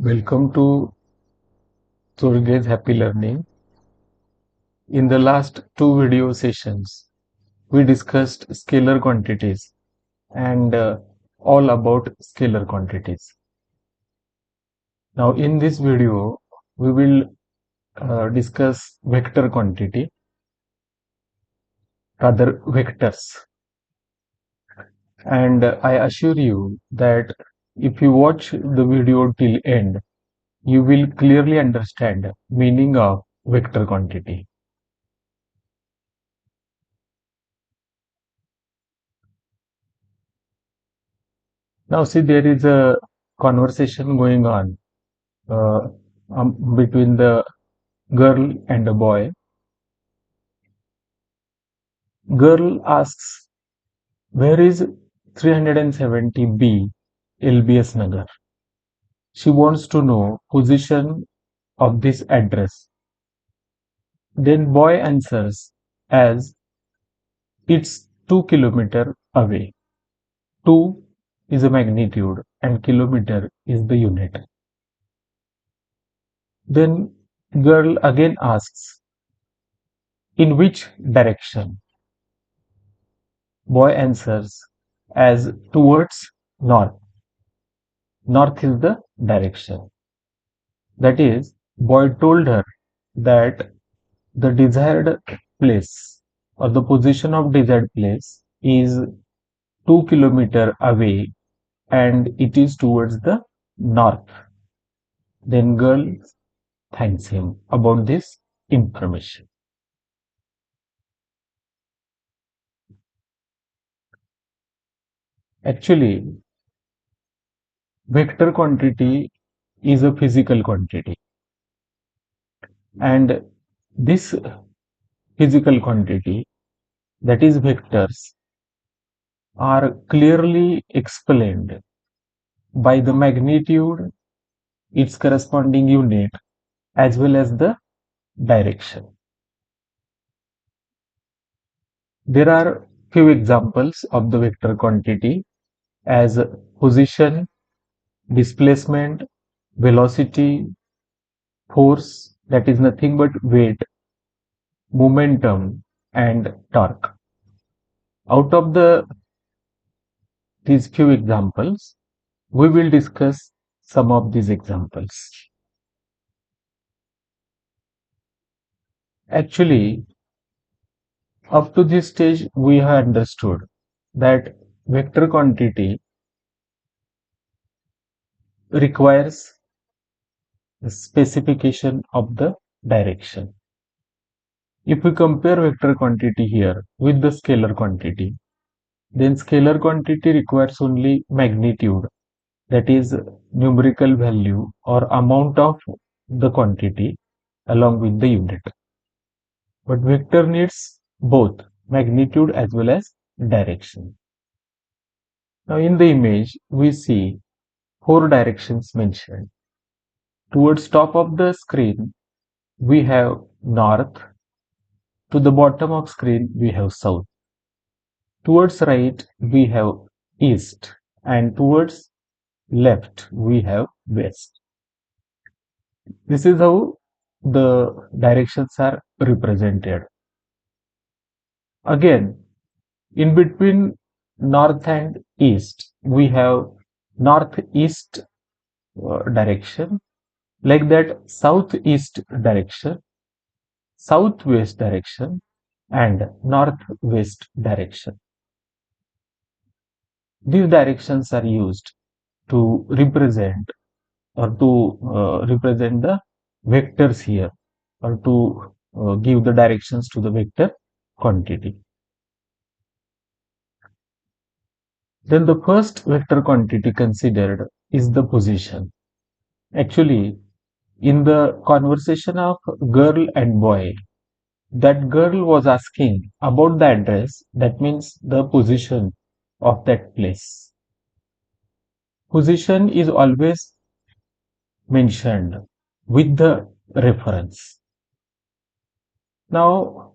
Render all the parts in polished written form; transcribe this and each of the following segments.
Welcome to Surge's Happy Learning. In the last two video sessions, we discussed scalar quantities and all about scalar quantities. Now, in this video, we will discuss vector quantity, rather vectors. And I assure you that if you watch the video till end, you will clearly understand meaning of vector quantity. Now, see, there is a conversation going on uh, between the girl and a boy. Girl asks, where is 370B LBS Nagar? She wants to know position of this address. Then boy answers as it's 2 kilometers away. 2 is a magnitude and kilometer is the unit. Then girl again asks, in which direction? Boy answers as towards north. North is the direction. That is, boy told her that the desired place or the position of desired place is 2 kilometers away and it is towards the north. Then girl thanks him about this information. Actually, vector quantity is a physical quantity, and this physical quantity, that is vectors, are clearly explained by the magnitude, its corresponding unit, as well as the direction. There are few examples of the vector quantity as position, displacement, velocity, force, that is nothing but weight, momentum, and torque. Out of these few examples, we will discuss some of these examples. Actually, up to this stage, we have understood that vector quantity requires the specification of the direction. If we compare vector quantity here with the scalar quantity, then scalar quantity requires only magnitude, that is numerical value or amount of the quantity along with the unit. But vector needs both magnitude as well as direction. Now in the image, we see four directions mentioned. Towards top of the screen, we have north. To the bottom of screen, we have south. Towards right, we have east. And towards left, we have west. This is how the directions are represented. Again, in between north and east, we have northeast direction, like that southeast direction, southwest direction, and northwest direction. These directions are used to represent the vectors here, or to give the directions to the vector quantity. Then the first vector quantity considered is the position. Actually, in the conversation of girl and boy, that girl was asking about the address, that means the position of that place. Position is always mentioned with the reference. Now,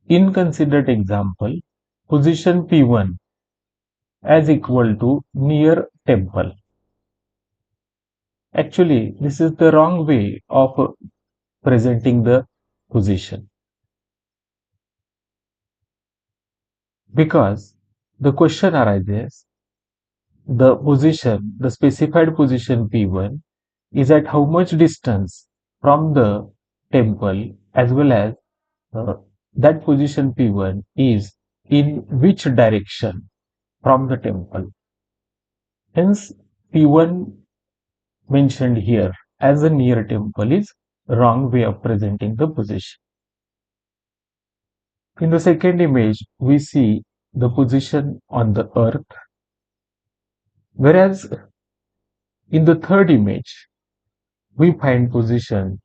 in considered example, position P1 as equal to near temple. Actually, this is the wrong way of presenting the position, because the question arises, the specified position P1 is at how much distance from the temple, as well as uh, that position P1 is in which direction from the temple. Hence, P1 mentioned here as a near temple is wrong way of presenting the position. In the second image, we see the position on the earth, whereas in the third image, we find position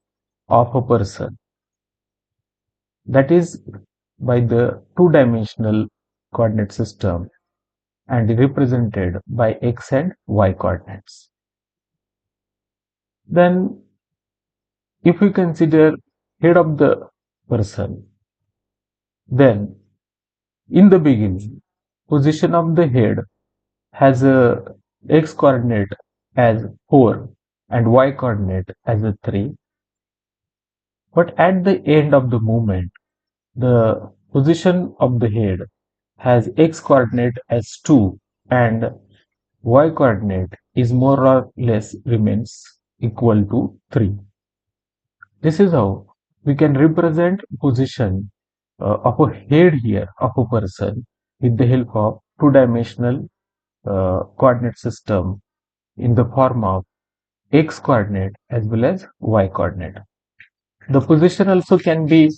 of a person, that is by the two-dimensional coordinate system and represented by x and y coordinates. Then if we consider head of the person, then in the beginning, position of the head has a x coordinate as 4 and y coordinate as a 3. But at the end of the movement, the position of the head has x coordinate as 2 and y coordinate is more or less remains equal to 3. This is how we can represent position of a head here of a person with the help of two-dimensional coordinate system in the form of x coordinate as well as y coordinate. The position also can be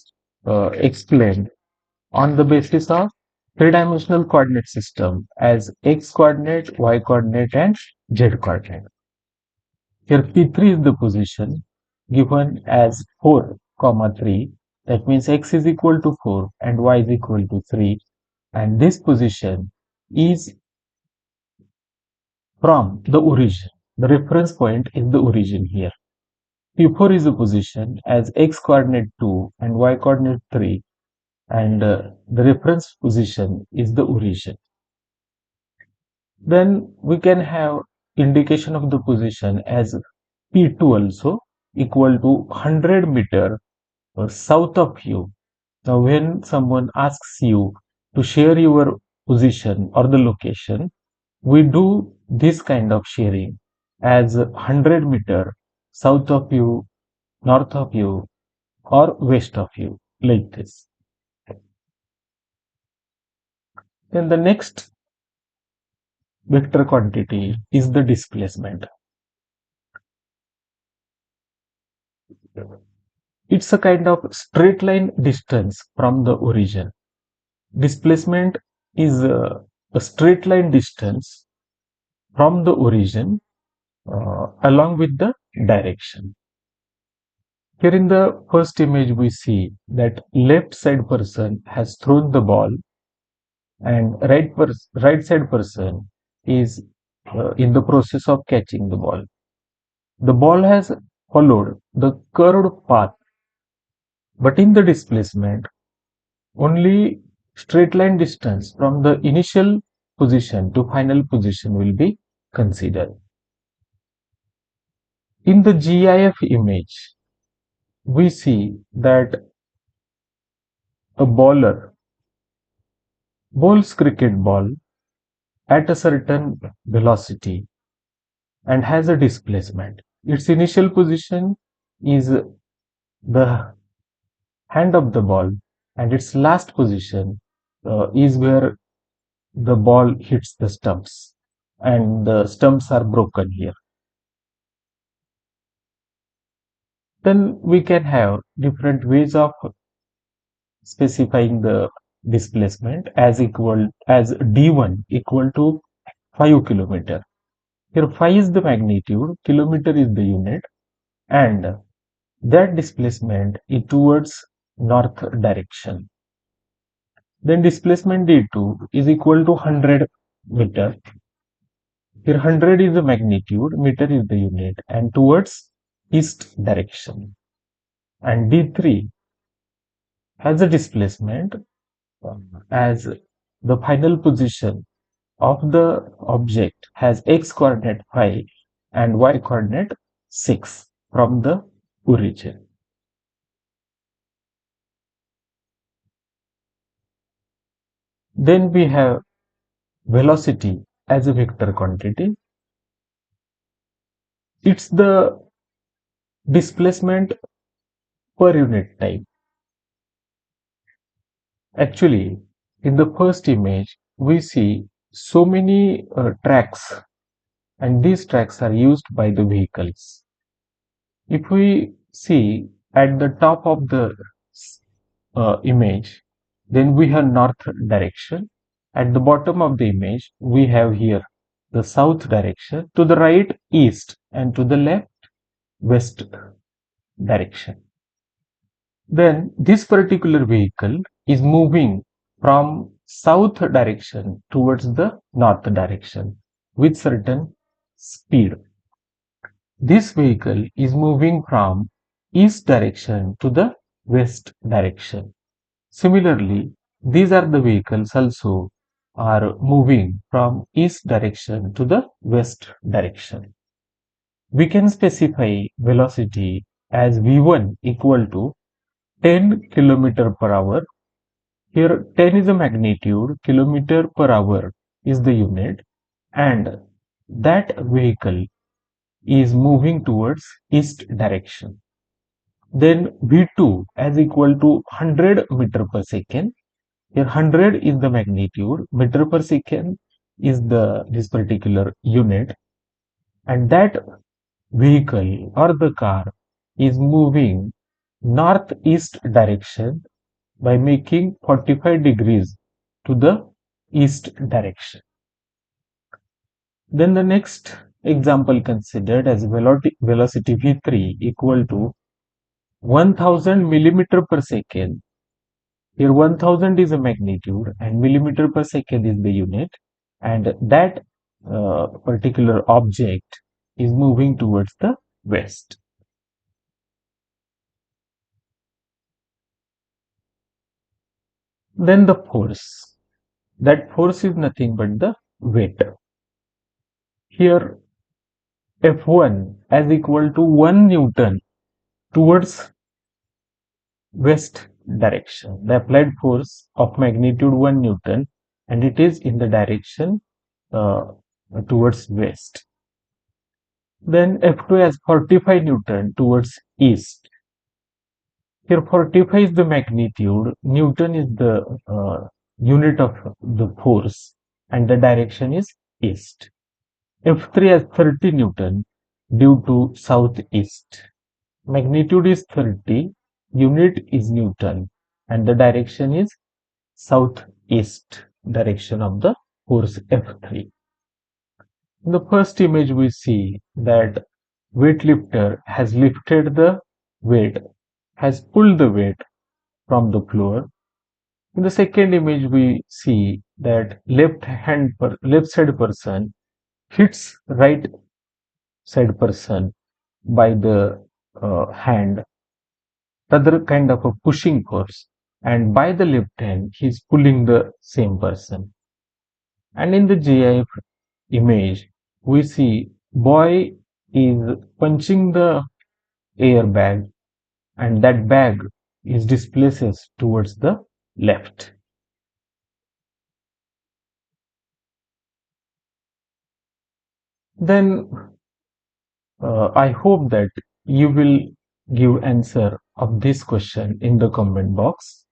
explained on the basis of three-dimensional coordinate system as x coordinate, y coordinate and z coordinate. Here P3 is the position given as 4, 3. That means x is equal to 4 and y is equal to 3. And this position is from the origin. The reference point is the origin here. P4 is the position as x coordinate 2 and y coordinate 3, and the reference position is the origin. Then we can have indication of the position as P2 also equal to 100 meter south of you. Now when someone asks you to share your position or the location, we do this kind of sharing as 100 meter south of you, north of you, or west of you, like this. Then the next vector quantity is the displacement. It's a kind of straight line distance from the origin. Displacement is a straight line distance from the origin along with the direction. Here in the first image, we see that left side person has thrown the ball and right side person is in the process of catching the ball. The ball has followed the curved path, but in the displacement, only straight line distance from the initial position to final position will be considered. In the GIF image, we see that a bowler bowls cricket ball at a certain velocity and has a displacement. Its initial position is the hand of the ball, and its last position is where the ball hits the stumps, and the stumps are broken here. Then we can have different ways of specifying the displacement as d1 equal to 5 kilometer. Here 5 is the magnitude, kilometer is the unit, and that displacement is towards north direction. Then displacement d2 is equal to 100 meter. Here 100 is the magnitude, meter is the unit, and towards east direction. And d3 has a displacement as the final position of the object has x coordinate 5 and y coordinate 6 from the origin. Then we have velocity as a vector quantity. It's the displacement per unit time. Actually, in the first image, we see so many tracks, and these tracks are used by the vehicles. If we see at the top of the image, then we have north direction. At the bottom of the image, we have here the south direction, to the right east, and to the left west direction. Then this particular vehicle is moving from south direction towards the north direction with certain speed. This vehicle is moving from east direction to the west direction. Similarly, these are the vehicles also are moving from east direction to the west direction. We can specify velocity as v1 equal to 10 kilometer per hour. Here 10 is the magnitude, kilometer per hour is the unit, and that vehicle is moving towards east direction. Then v2 as equal to 100 meter per second. Here 100 is the magnitude, meter per second is this particular unit, and that vehicle or the car is moving northeast direction by making 45 degrees to the east direction. Then the next example considered as velocity v3 equal to 1000 millimeter per second. Here 1000 is a magnitude and millimeter per second is the unit, and that particular object is moving towards the west. Then the force. That force is nothing but the weight. Here F1 as equal to 1 Newton towards west direction. The applied force of magnitude 1 Newton, and it is in the direction uh, towards west. Then F2 has 45 Newton towards east. Here 45 is the magnitude, Newton is the unit of the force, and the direction is east. F3 has 30 Newton due to southeast. Magnitude is 30, unit is Newton, and the direction is southeast direction of the force F3. In the first image, we see that weightlifter has lifted the weight, has pulled the weight from the floor. In the second image, we see that left side person hits right side person by the hand, other kind of a pushing force, and by the left hand he is pulling the same person. And in the GIF image, we see boy is punching the air bag, and that bag is displaces towards the left. Then I hope that you will give answer of this question in the comment box.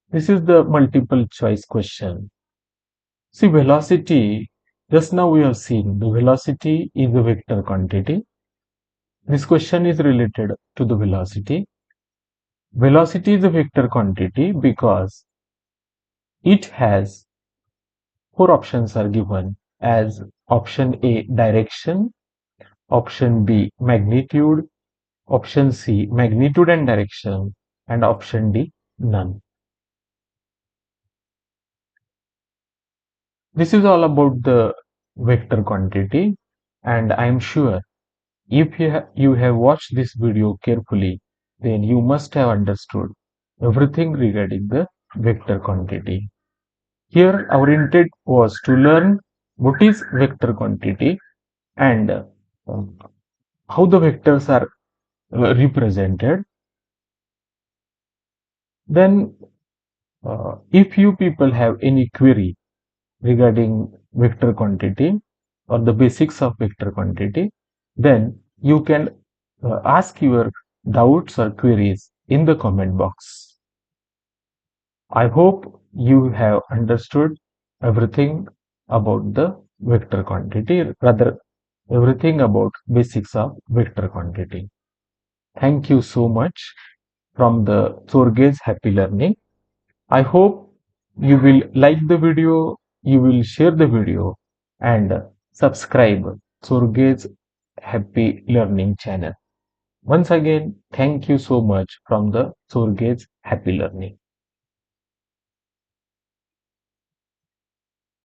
This is the multiple choice question. See, velocity, just now we have seen the velocity is a vector quantity. This question is related to the velocity. Velocity is a vector quantity because it has four options are given as option A direction, option B magnitude, option C magnitude and direction, and option D none. This is all about the vector quantity, and I am sure if you have watched this video carefully, then you must have understood everything regarding the vector quantity. Here our intent was to learn what is vector quantity and how the vectors are represented. Then, if you people have any query regarding vector quantity or the basics of vector quantity, then you can ask your doubts or queries in the comment box. I hope you have understood everything about the vector quantity, rather everything about basics of vector quantity. Thank you so much from the Sorge's Happy Learning. I hope you will like the video, you will share the video and subscribe Sorge's Happy Learning channel. Once again, thank you so much from the Sorge's Happy Learning.